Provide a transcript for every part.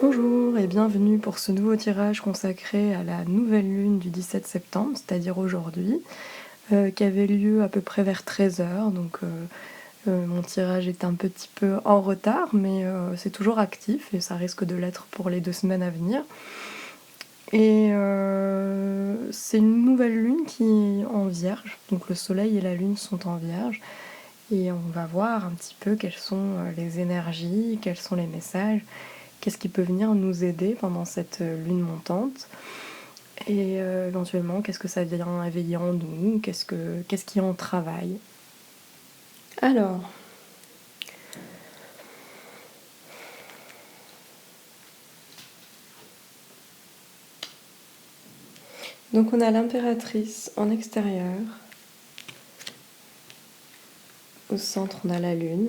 Bonjour et bienvenue pour ce nouveau tirage consacré à la nouvelle lune du 17 septembre, c'est-à-dire aujourd'hui, qui avait lieu à peu près vers 13h. Donc mon tirage est un petit peu en retard, mais c'est toujours actif et ça risque de l'être pour les 2 semaines à venir. Et c'est une nouvelle lune qui est en Vierge, donc le soleil et la lune sont en Vierge. Et on va voir un petit peu quelles sont les énergies, quels sont les messages, qu'est-ce qui peut venir nous aider pendant cette lune montante, et éventuellement qu'est-ce que ça vient éveiller en nous, qu'est-ce qui en travaille. Alors, donc on a l'impératrice en extérieur. Au centre, on a la lune.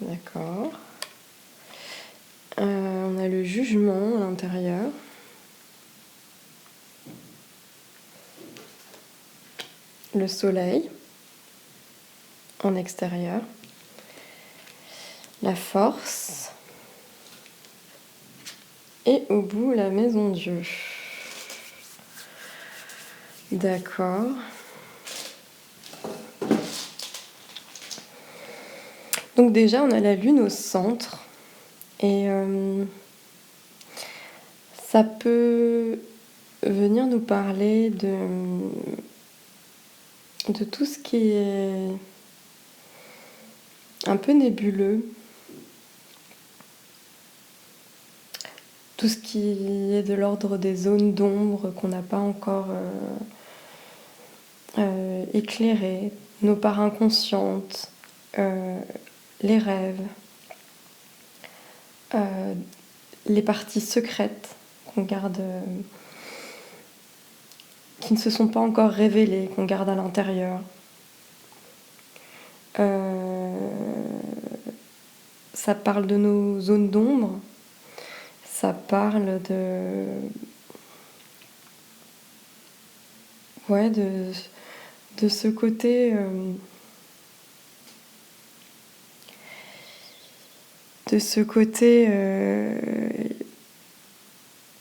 D'accord. On a le jugement à l'intérieur. Le soleil en extérieur. La force. Et au bout, la maison Dieu. D'accord. Donc déjà, on a la lune au centre. Et ça peut venir nous parler de tout ce qui est un peu nébuleux. Tout ce qui est de l'ordre des zones d'ombre qu'on n'a pas encore éclairées, nos parts inconscientes, les rêves, les parties secrètes qu'on garde, qui ne se sont pas encore révélées, qu'on garde à l'intérieur. Ça parle de nos zones d'ombre, ça parle de ce côté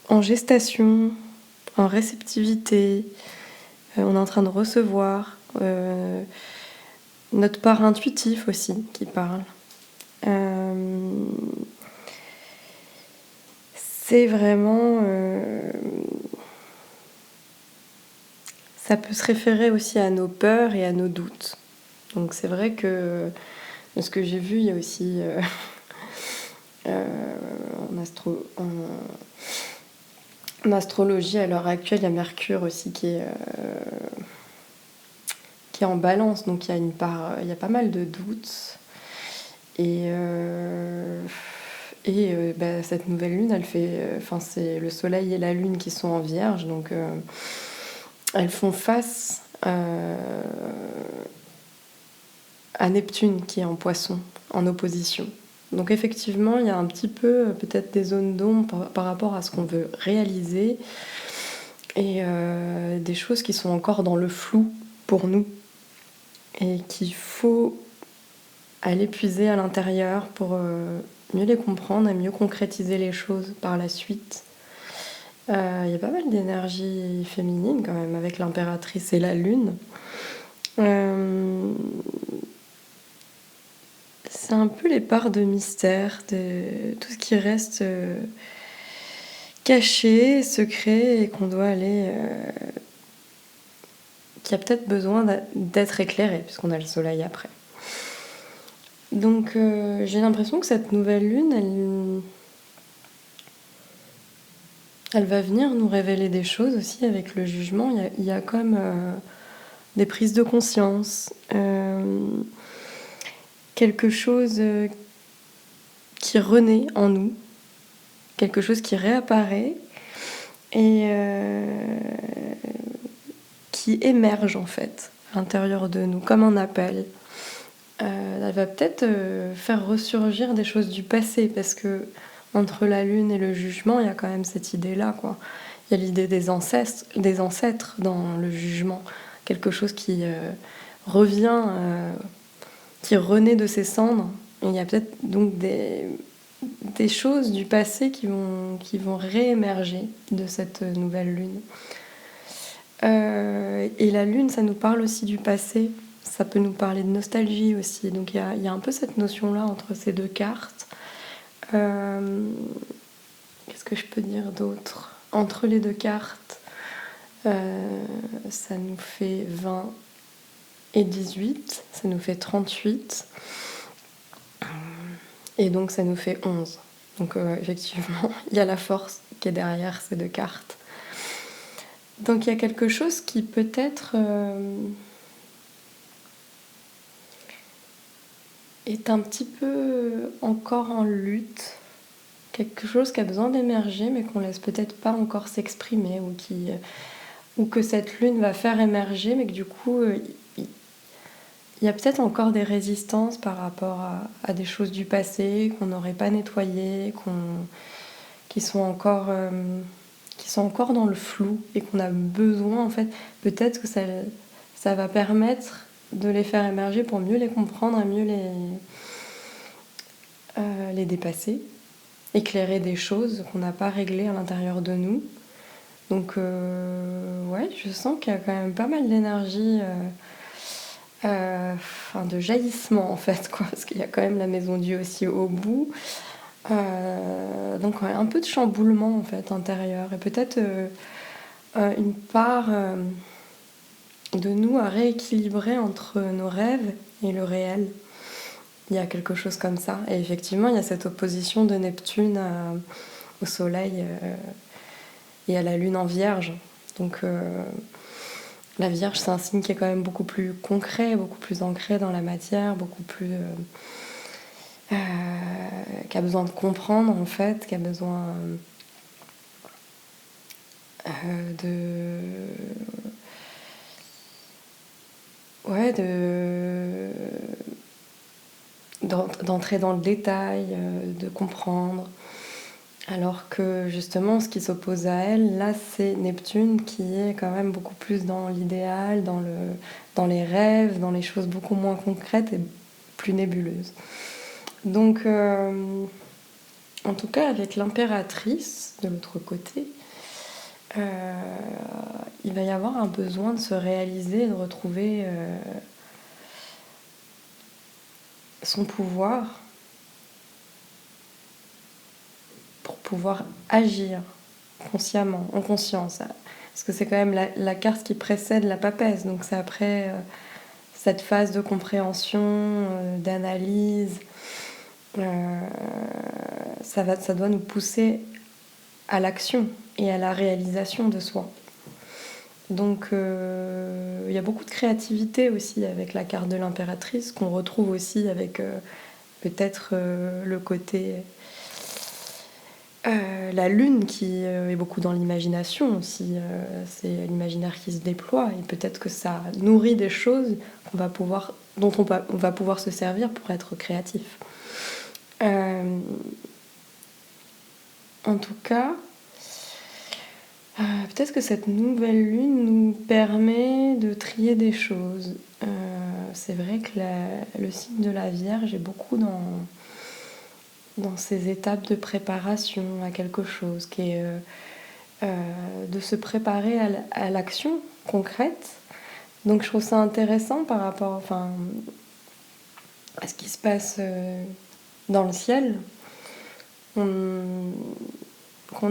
en gestation, en réceptivité. On est en train de recevoir notre part intuitive aussi qui parle. C'est vraiment... ça peut se référer aussi à nos peurs et à nos doutes. Donc c'est vrai que de ce que j'ai vu, il y a aussi en astrologie à l'heure actuelle, il y a Mercure aussi qui est en balance, donc il y a pas mal de doutes. Et cette nouvelle lune, elle fait, c'est le soleil et la lune qui sont en Vierge, donc elles font face à Neptune qui est en Poisson, en opposition. Donc effectivement, il y a un petit peu peut-être des zones d'ombre par rapport à ce qu'on veut réaliser et des choses qui sont encore dans le flou pour nous et qu'il faut aller puiser à l'intérieur pour mieux les comprendre et mieux concrétiser les choses par la suite. Il y a pas mal d'énergie féminine quand même avec l'impératrice et la lune. C'est un peu les parts de mystère, de tout ce qui reste caché, secret et qu'on doit aller... qui a peut-être besoin d'être éclairé puisqu'on a le soleil après. Donc j'ai l'impression que cette nouvelle lune, elle va venir nous révéler des choses aussi avec le jugement. Il y a comme des prises de conscience, quelque chose qui renaît en nous, quelque chose qui réapparaît et qui émerge en fait à l'intérieur de nous, comme un appel. Elle va peut-être faire ressurgir des choses du passé, parce que entre la lune et le jugement, il y a quand même cette idée-là, quoi. Il y a l'idée des ancêtres dans le jugement, quelque chose qui revient, qui renaît de ses cendres il y a peut-être donc des choses du passé qui vont réémerger de cette nouvelle lune. Et la lune, ça nous parle aussi du passé, ça peut nous parler de nostalgie aussi. Donc il y a un peu cette notion-là entre ces deux cartes. Qu'est-ce que je peux dire d'autre? Entre les deux cartes, ça nous fait 20 et 18, ça nous fait 38. Et donc ça nous fait 11. Donc effectivement, il y a la force qui est derrière ces deux cartes. Donc il y a quelque chose qui peut-être est un petit peu encore en lutte. Quelque chose qui a besoin d'émerger mais qu'on laisse peut-être pas encore s'exprimer ou que cette lune va faire émerger mais que du coup il y a peut-être encore des résistances par rapport à des choses du passé qu'on n'aurait pas nettoyées, qui sont encore dans le flou et qu'on a besoin, en fait, peut-être que ça va permettre de les faire émerger pour mieux les comprendre et mieux les dépasser, éclairer des choses qu'on n'a pas réglées à l'intérieur de nous. Donc ouais, je sens qu'il y a quand même pas mal d'énergie, de jaillissement en fait, quoi, parce qu'il y a quand même la maison Dieu aussi au bout. Donc ouais, un peu de chamboulement en fait intérieur et peut-être une part de nous à rééquilibrer entre nos rêves et le réel. Il y a quelque chose comme ça. Et effectivement, il y a cette opposition de Neptune au Soleil et à la Lune en Vierge. Donc la Vierge, c'est un signe qui est quand même beaucoup plus concret, beaucoup plus ancré dans la matière, beaucoup plus... qui a besoin de comprendre en fait, qui a besoin d'entrer dans le détail, de comprendre. Alors que justement, ce qui s'oppose à elle, là, c'est Neptune qui est quand même beaucoup plus dans l'idéal, dans les rêves, dans les choses beaucoup moins concrètes et plus nébuleuses. Donc, en tout cas, avec l'impératrice de l'autre côté, il va y avoir un besoin de se réaliser, de retrouver son pouvoir pour pouvoir agir consciemment, en conscience. Parce que c'est quand même la carte qui précède la papesse, donc c'est après cette phase de compréhension, d'analyse. Ça doit nous pousser à l'action et à la réalisation de soi. Donc il y a beaucoup de créativité aussi avec la carte de l'impératrice, qu'on retrouve aussi avec peut-être le côté... la lune qui est beaucoup dans l'imagination aussi, c'est l'imaginaire qui se déploie et peut-être que ça nourrit des choses dont on va pouvoir se servir pour être créatif. En tout cas, peut-être que cette nouvelle lune nous permet de trier des choses. C'est vrai que le signe de la Vierge est beaucoup dans ces étapes de préparation à quelque chose, qui est de se préparer à l'action concrète. Donc je trouve ça intéressant par rapport à ce qui se passe dans le ciel. Qu'on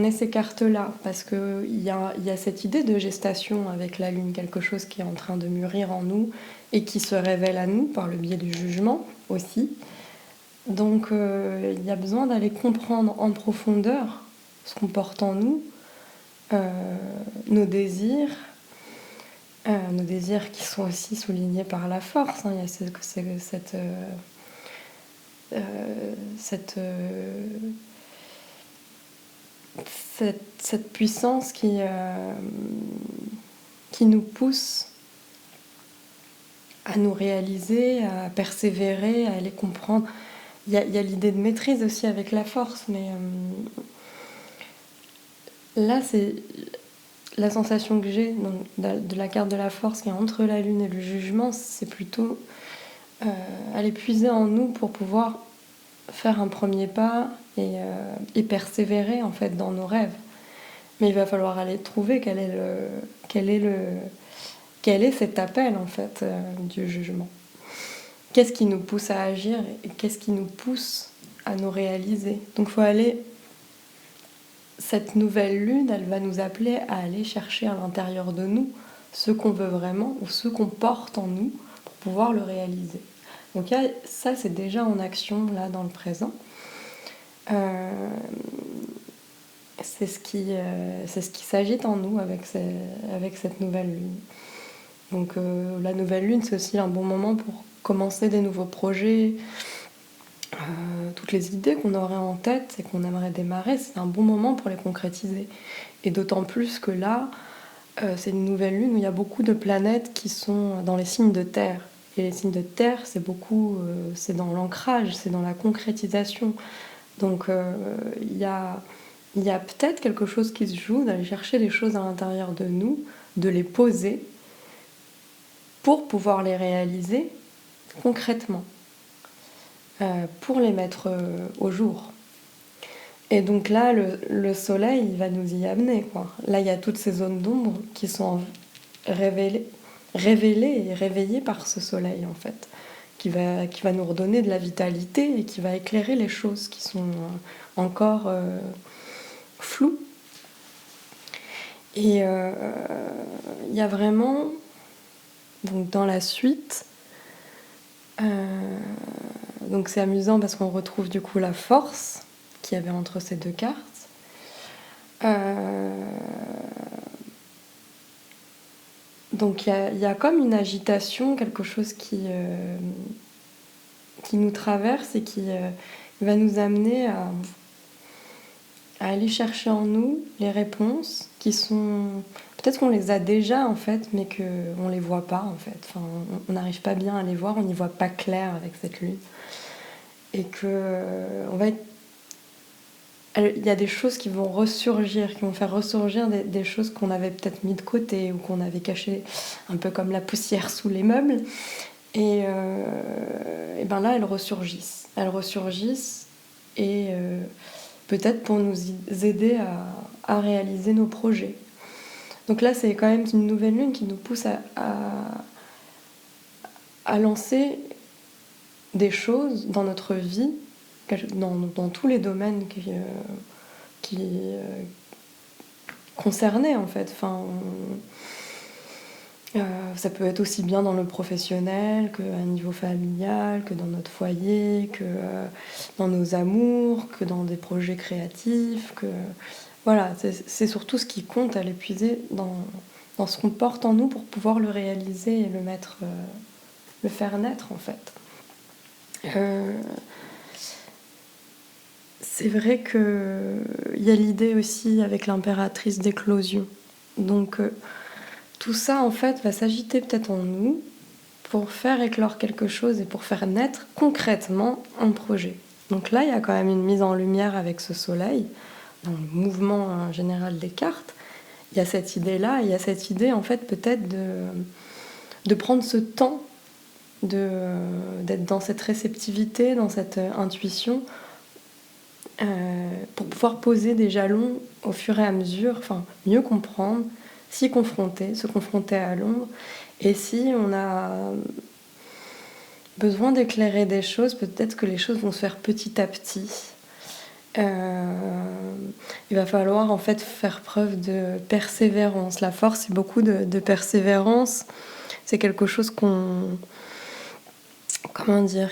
ait ces cartes-là, parce qu'il y a cette idée de gestation avec la Lune, quelque chose qui est en train de mûrir en nous et qui se révèle à nous par le biais du jugement aussi. Donc il y a besoin d'aller comprendre en profondeur ce qu'on porte en nous, nos désirs qui sont aussi soulignés par la force. Il y a cette puissance qui nous pousse à nous réaliser, à persévérer, à les comprendre. Il y a l'idée de maîtrise aussi avec la force, mais là, c'est la sensation que j'ai de la carte de la force qui est entre la lune et le jugement, c'est plutôt aller puiser en nous pour pouvoir faire un premier pas et persévérer en fait dans nos rêves. Mais il va falloir aller trouver quel est cet appel en fait du jugement. Qu'est-ce qui nous pousse à agir et qu'est-ce qui nous pousse à nous réaliser. Donc il faut aller... Cette nouvelle lune, elle va nous appeler à aller chercher à l'intérieur de nous ce qu'on veut vraiment ou ce qu'on porte en nous pour pouvoir le réaliser. Donc ça, c'est déjà en action là dans le présent. C'est ce qui s'agite en nous avec cette nouvelle lune. Donc la nouvelle lune, c'est aussi un bon moment pour commencer des nouveaux projets. Toutes les idées qu'on aurait en tête et qu'on aimerait démarrer, c'est un bon moment pour les concrétiser. Et d'autant plus que là, c'est une nouvelle lune où il y a beaucoup de planètes qui sont dans les signes de terre. Et les signes de terre, c'est dans l'ancrage, c'est dans la concrétisation. Donc il y a peut-être quelque chose qui se joue, d'aller chercher les choses à l'intérieur de nous, de les poser pour pouvoir les réaliser concrètement, pour les mettre au jour. Et donc là, le soleil, il va nous y amener, quoi. Là, il y a toutes ces zones d'ombre qui sont révélées et réveillées par ce soleil, en fait, qui va nous redonner de la vitalité et qui va éclairer les choses qui sont encore floues. Et il y a vraiment, donc dans la suite, donc c'est amusant parce qu'on retrouve du coup la force qu'il y avait entre ces deux cartes. Donc il y a comme une agitation, quelque chose qui nous traverse et qui va nous amener à aller chercher en nous les réponses qui sont... Peut-être qu'on les a déjà en fait, mais qu'on ne les voit pas en fait. Enfin, on n'arrive pas bien à les voir, on n'y voit pas clair avec cette lune. Et on va être... Il y a des choses qui vont ressurgir, qui vont faire ressurgir des choses qu'on avait peut-être mis de côté ou qu'on avait cachées un peu comme la poussière sous les meubles. Et ben là, elles ressurgissent. Elles ressurgissent et peut-être pour nous aider à réaliser nos projets. Donc là, c'est quand même une nouvelle lune qui nous pousse à lancer des choses dans notre vie, dans tous les domaines qui concernés en fait. Enfin, ça peut être aussi bien dans le professionnel qu'à un niveau familial, que dans notre foyer, que dans nos amours, que dans des projets créatifs. Voilà, c'est surtout ce qui compte à l'épuiser dans ce qu'on porte en nous pour pouvoir le réaliser et le faire naître en fait. C'est vrai qu'il y a l'idée aussi avec l'impératrice d'éclosion. Donc tout ça en fait va s'agiter peut-être en nous pour faire éclore quelque chose et pour faire naître concrètement un projet. Donc là, il y a quand même une mise en lumière avec ce soleil, dans le mouvement général des cartes. Il y a cette idée-là, et il y a cette idée en fait peut-être de prendre ce temps, d'être dans cette réceptivité, dans cette intuition, pour pouvoir poser des jalons au fur et à mesure, enfin mieux comprendre, se confronter à l'ombre. Et si on a besoin d'éclairer des choses, peut-être que les choses vont se faire petit à petit. Il va falloir en fait faire preuve de persévérance. La force, c'est beaucoup de persévérance. C'est quelque chose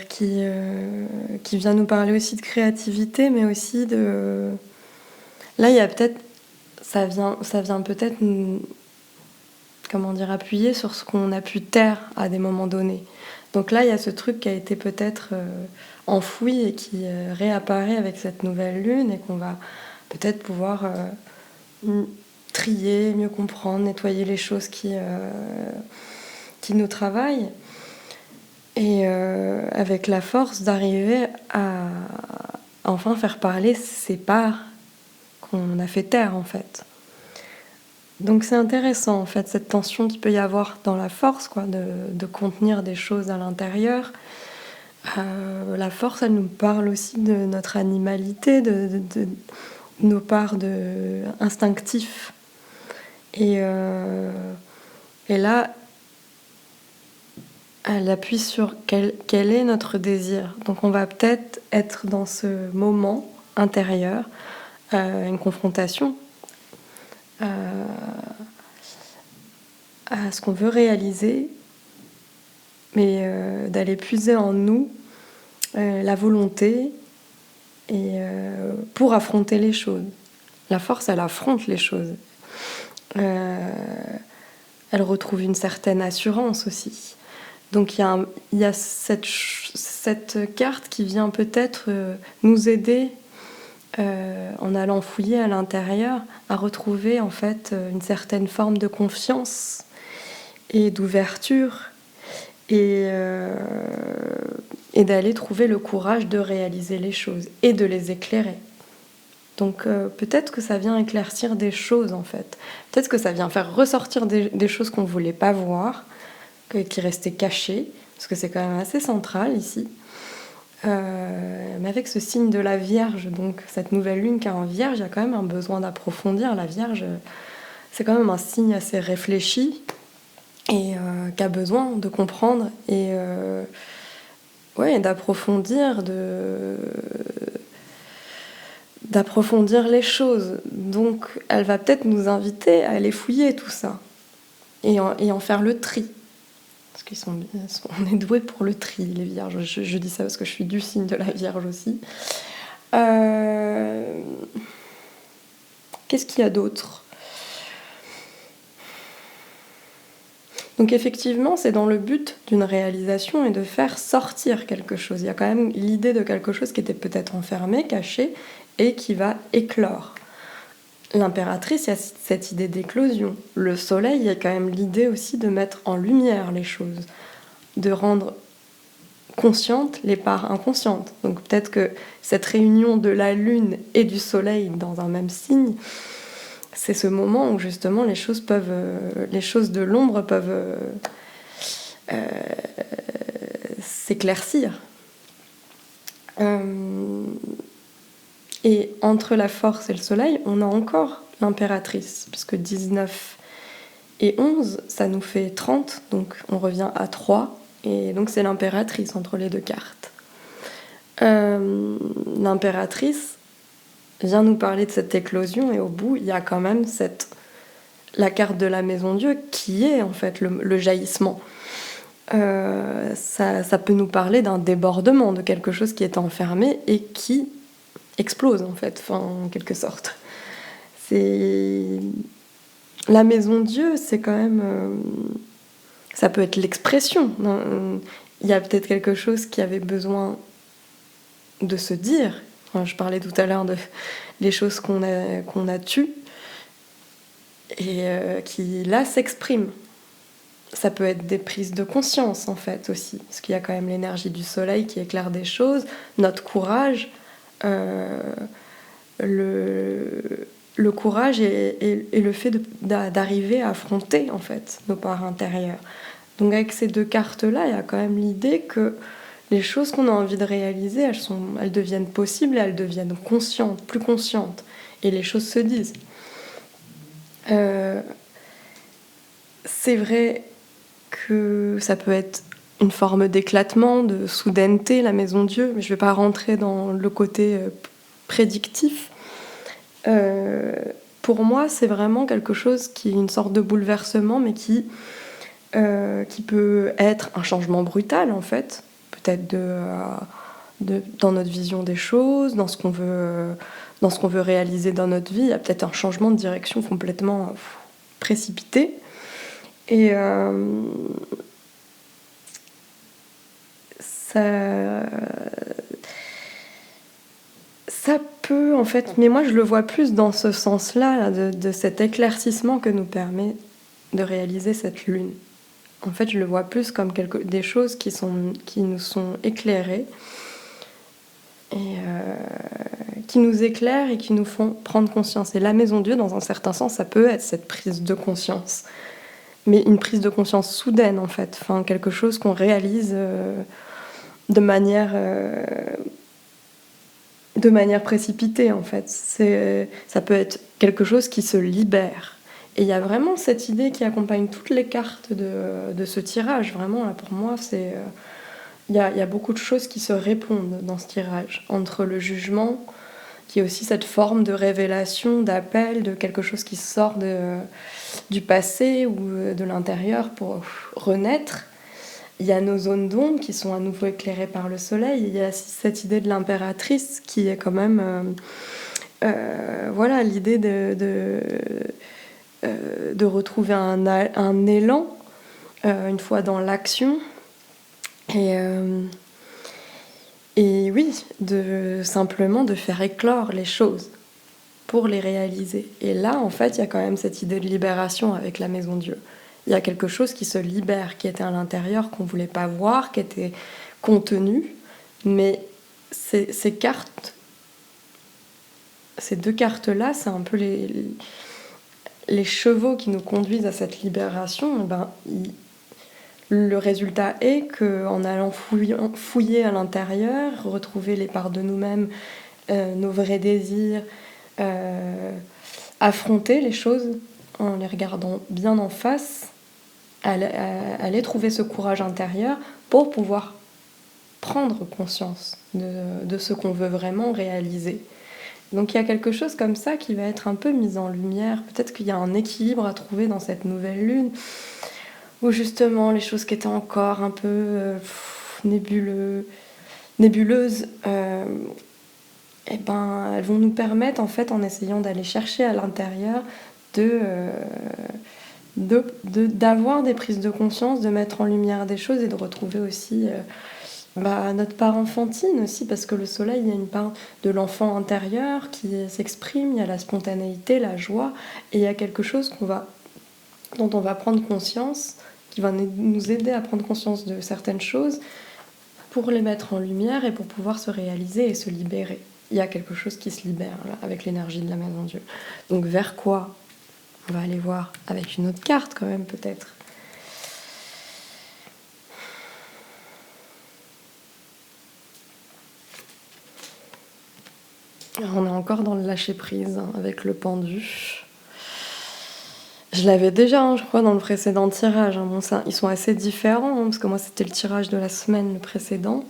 qui vient nous parler aussi de créativité, mais aussi de... Là, il y a peut-être... Ça vient peut-être appuyer sur ce qu'on a pu taire à des moments donnés. Donc là, il y a ce truc qui a été peut-être enfoui et qui réapparaît avec cette nouvelle lune et qu'on va peut-être pouvoir trier, mieux comprendre, nettoyer les choses qui nous travaillent. Et avec la force d'arriver à enfin faire parler ces parts qu'on a fait taire, en fait. Donc c'est intéressant, en fait, cette tension qu'il peut y avoir dans la force, quoi, de contenir des choses à l'intérieur. La force, elle nous parle aussi de notre animalité, de nos parts instinctifs. Et là, elle appuie sur quel est notre désir. Donc on va peut-être être dans ce moment intérieur, une confrontation à ce qu'on veut réaliser, mais d'aller puiser en nous la volonté et pour affronter les choses. La force, elle affronte les choses. Elle retrouve une certaine assurance aussi. Donc il y a cette carte qui vient peut-être nous aider en allant fouiller à l'intérieur à retrouver en fait une certaine forme de confiance et d'ouverture et d'aller trouver le courage de réaliser les choses et de les éclairer. Donc peut-être que ça vient éclaircir des choses en fait. Peut-être que ça vient faire ressortir des choses qu'on ne voulait pas voir, qui restaient cachées, parce que c'est quand même assez central ici. Mais avec ce signe de la Vierge, donc cette nouvelle lune qui est en Vierge, il y a quand même un besoin d'approfondir. La Vierge, c'est quand même un signe assez réfléchi et qui a besoin de comprendre et d'approfondir, d'approfondir les choses. Donc elle va peut-être nous inviter à aller fouiller tout ça et en faire le tri. Parce on est doué pour le tri, les Vierges. Je dis ça parce que je suis du signe de la Vierge aussi. Qu'est-ce qu'il y a d'autre ? Donc effectivement, c'est dans le but d'une réalisation et de faire sortir quelque chose. Il y a quand même l'idée de quelque chose qui était peut-être enfermé, caché, et qui va éclore. L'impératrice, il y a cette idée d'éclosion. Le soleil, il y a quand même l'idée aussi de mettre en lumière les choses, de rendre conscientes les parts inconscientes. Donc peut-être que cette réunion de la lune et du soleil dans un même signe, c'est ce moment où justement les choses de l'ombre peuvent s'éclaircir. Et entre la force et le soleil, on a encore l'impératrice, puisque 19 et 11, ça nous fait 30, donc on revient à 3, et donc c'est l'impératrice entre les deux cartes. L'impératrice vient nous parler de cette éclosion, et au bout, il y a quand même la carte de la Maison Dieu, qui est en fait le jaillissement. Ça peut nous parler d'un débordement, de quelque chose qui est enfermé et qui explose en fait, en quelque sorte. La Maison Dieu, c'est quand même... ça peut être l'expression. Il y a peut-être quelque chose qui avait besoin de se dire. Je parlais tout à l'heure des choses qu'on a tues et qui là s'expriment. Ça peut être des prises de conscience en fait aussi, parce qu'il y a quand même l'énergie du soleil qui éclaire des choses, notre courage, le courage et le fait d'arriver à affronter en fait nos parts intérieures. Donc avec ces deux cartes-là, il y a quand même l'idée que les choses qu'on a envie de réaliser, elles deviennent possibles et elles deviennent conscientes, plus conscientes. Et les choses se disent. C'est vrai que ça peut être une forme d'éclatement, de soudaineté, la Maison Dieu, mais je ne vais pas rentrer dans le côté prédictif. Pour moi, c'est vraiment quelque chose qui est une sorte de bouleversement, mais qui peut être un changement brutal, en fait, peut-être dans notre vision des choses, dans ce qu'on veut réaliser dans notre vie. Il y a peut-être un changement de direction complètement précipité. Et ça peut, en fait, mais moi je le vois plus dans ce sens-là, de cet éclaircissement que nous permet de réaliser cette lune. En fait, je le vois plus comme des choses qui nous sont éclairées et qui nous éclairent et qui nous font prendre conscience. Et la Maison Dieu, dans un certain sens, ça peut être cette prise de conscience. Mais une prise de conscience soudaine, en fait. Enfin, quelque chose qu'on réalise de manière, de manière précipitée en fait. Ça peut être quelque chose qui se libère. Et il y a vraiment cette idée qui accompagne toutes les cartes de ce tirage. Vraiment, là, pour moi, il y a beaucoup de choses qui se répondent dans ce tirage. Entre le jugement, qui est aussi cette forme de révélation, d'appel, de quelque chose qui sort du passé ou de l'intérieur pour renaître. Il y a nos zones d'ombre qui sont à nouveau éclairées par le soleil. Il y a cette idée de l'impératrice qui est quand même... voilà, l'idée de retrouver un élan une fois dans l'action. Et oui, simplement de faire éclore les choses pour les réaliser. Et là, en fait, il y a quand même cette idée de libération avec la Maison Dieu. Il y a quelque chose qui se libère, qui était à l'intérieur, qu'on ne voulait pas voir, qui était contenu. Mais ces cartes, ces deux cartes-là, c'est un peu les chevaux qui nous conduisent à cette libération. Le résultat est qu'en allant fouiller à l'intérieur, retrouver les parts de nous-mêmes, nos vrais désirs, affronter les choses en les regardant bien en face, aller trouver ce courage intérieur pour pouvoir prendre conscience de ce qu'on veut vraiment réaliser. Donc il y a quelque chose comme ça qui va être un peu mis en lumière. Peut-être qu'il y a un équilibre à trouver dans cette nouvelle lune, où justement les choses qui étaient encore un peu nébuleuses, elles vont nous permettre, en fait, en essayant d'aller chercher à l'intérieur, d'avoir des prises de conscience, de mettre en lumière des choses et de retrouver aussi notre part enfantine aussi, parce que le soleil, il y a une part de l'enfant intérieur qui s'exprime, il y a la spontanéité, la joie, et il y a quelque chose dont on va prendre conscience, qui va nous aider à prendre conscience de certaines choses pour les mettre en lumière et pour pouvoir se réaliser et se libérer. Il y a quelque chose qui se libère là, avec l'énergie de la Maison Dieu. Donc vers quoi? On va aller voir avec une autre carte quand même peut-être. Alors, on est encore dans le lâcher prise avec le pendu. Je l'avais déjà, je crois, dans le précédent tirage. Bon, ils sont assez différents, parce que moi c'était le tirage de la semaine le précédent.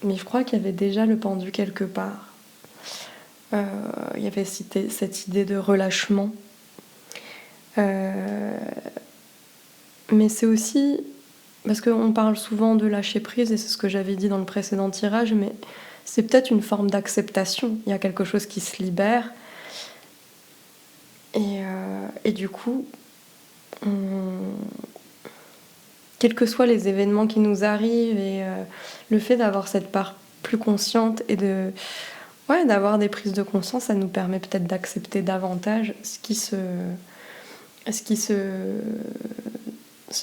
Mais je crois qu'il y avait déjà le pendu quelque part. Il y avait cette idée de relâchement. Mais c'est aussi... Parce qu'on parle souvent de lâcher prise, et c'est ce que j'avais dit dans le précédent tirage, mais c'est peut-être une forme d'acceptation. Il y a quelque chose qui se libère. Et du coup, quels que soient les événements qui nous arrivent, et le fait d'avoir cette part plus consciente et d'avoir des prises de conscience, ça nous permet peut-être d'accepter davantage ce qui se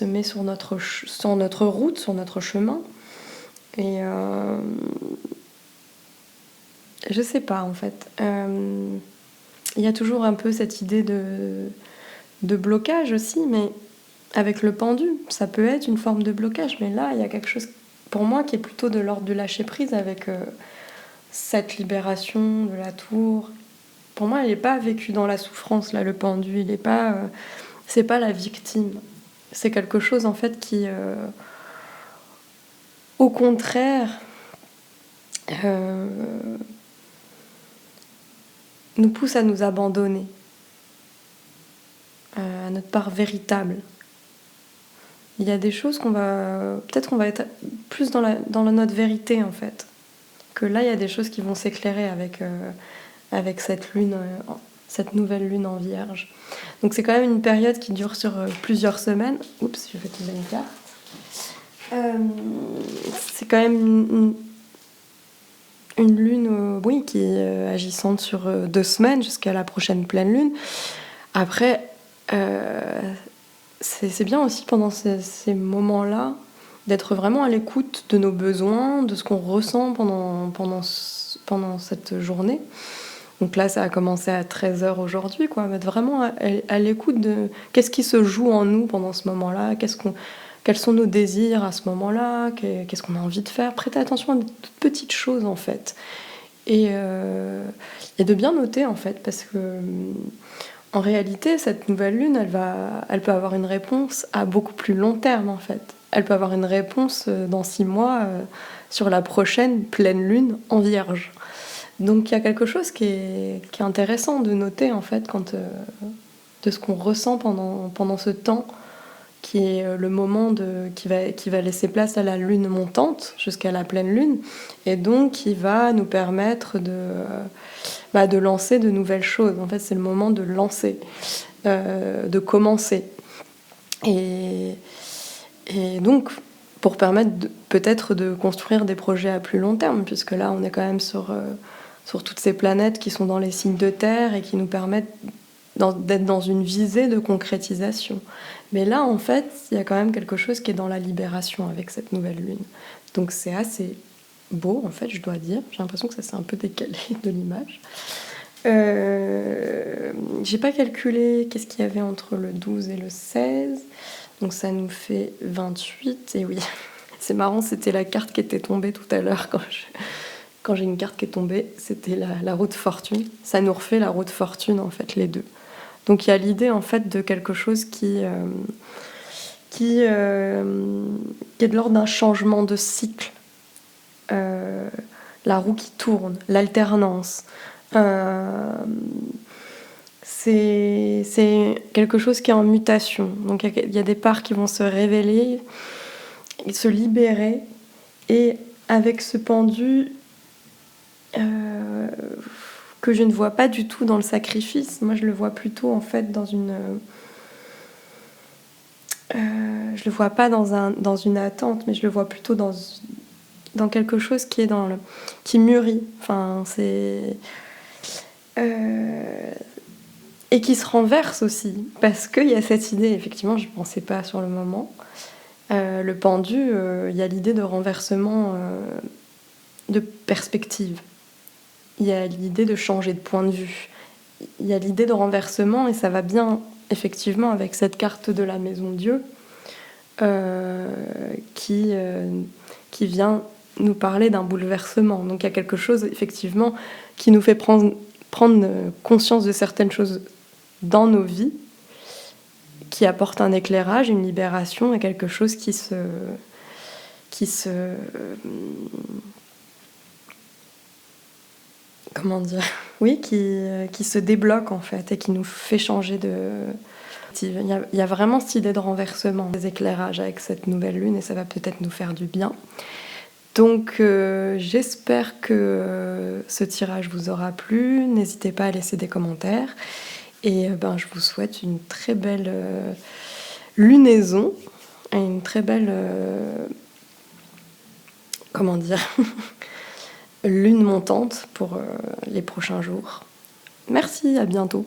met sur notre route, sur notre chemin. Et je sais pas, en fait. Il y a toujours un peu cette idée de blocage aussi, mais avec le pendu, ça peut être une forme de blocage. Mais là, il y a quelque chose, pour moi, qui est plutôt de l'ordre de lâcher prise avec cette libération de la tour. Pour moi, il n'est pas vécu dans la souffrance, là, le pendu. Il n'est pas... c'est pas la victime. C'est quelque chose, en fait, qui... au contraire... nous pousse à nous abandonner à notre part véritable. Il y a des choses peut-être qu'on va être plus dans notre vérité, en fait. Que là, il y a des choses qui vont s'éclairer avec cette lune, cette nouvelle lune en Vierge. Donc c'est quand même une période qui dure sur plusieurs semaines. Oups, je vais tomber une carte. C'est quand même une lune, qui est agissante sur 2 semaines jusqu'à la prochaine pleine lune. Après, c'est bien aussi pendant ces moments-là d'être vraiment à l'écoute de nos besoins, de ce qu'on ressent pendant cette journée. Donc là, ça a commencé à 13h aujourd'hui, quoi. Être vraiment à l'écoute de qu'est-ce qui se joue en nous pendant ce moment-là, quels sont nos désirs à ce moment-là, qu'est-ce qu'on a envie de faire. Prêter attention à des toutes petites choses en fait. Et de bien noter en fait, parce que en réalité, cette nouvelle lune, elle peut avoir une réponse à beaucoup plus long terme en fait. Elle peut avoir une réponse dans 6 mois sur la prochaine pleine lune en Vierge. Donc il y a quelque chose qui est intéressant de noter en fait de ce qu'on ressent pendant ce temps qui est le moment qui va laisser place à la lune montante jusqu'à la pleine lune et donc qui va nous permettre de lancer de nouvelles choses. En fait, c'est le moment de lancer, de commencer. Et donc, pour permettre peut-être de construire des projets à plus long terme, puisque là, on est quand même sur toutes ces planètes qui sont dans les signes de terre et qui nous permettent d'être dans une visée de concrétisation. Mais là, en fait, il y a quand même quelque chose qui est dans la libération avec cette nouvelle lune. Donc c'est assez beau, en fait, je dois dire. J'ai l'impression que ça s'est un peu décalé de l'image. J'ai pas calculé qu'est-ce qu'il y avait entre le 12 et le 16. Donc ça nous fait 28. Et oui, c'est marrant, c'était la carte qui était tombée tout à l'heure quand j'ai une carte qui est tombée. C'était la roue de fortune. Ça nous refait la roue de fortune, en fait, les deux. Donc il y a l'idée en fait de quelque chose qui est de l'ordre d'un changement de cycle, la roue qui tourne, l'alternance. C'est quelque chose qui est en mutation. Donc il y a des parts qui vont se révéler, se libérer, et avec ce pendu que je ne vois pas du tout dans le sacrifice. Moi, je le vois plutôt en fait dans une... je le vois pas dans une attente, mais je le vois plutôt dans quelque chose qui est qui mûrit. Enfin, c'est... et qui se renverse aussi, parce qu'il y a cette idée, effectivement, je ne pensais pas sur le moment. Le pendu, il y a l'idée de renversement de perspective. Il y a l'idée de changer de point de vue. Il y a l'idée de renversement, et ça va bien, effectivement, avec cette carte de la Maison Dieu, qui vient nous parler d'un bouleversement. Donc il y a quelque chose, effectivement, qui nous fait prendre conscience de certaines choses dans nos vies, qui apporte un éclairage, une libération, et quelque chose qui se comment dire, oui, qui se débloque en fait et qui nous fait changer de... Il y a vraiment cette idée de renversement, des éclairages avec cette nouvelle lune, et ça va peut-être nous faire du bien. Donc j'espère que ce tirage vous aura plu. N'hésitez pas à laisser des commentaires. Et je vous souhaite une très belle lunaison et une très belle... comment dire lune montante pour les prochains jours. Merci, à bientôt.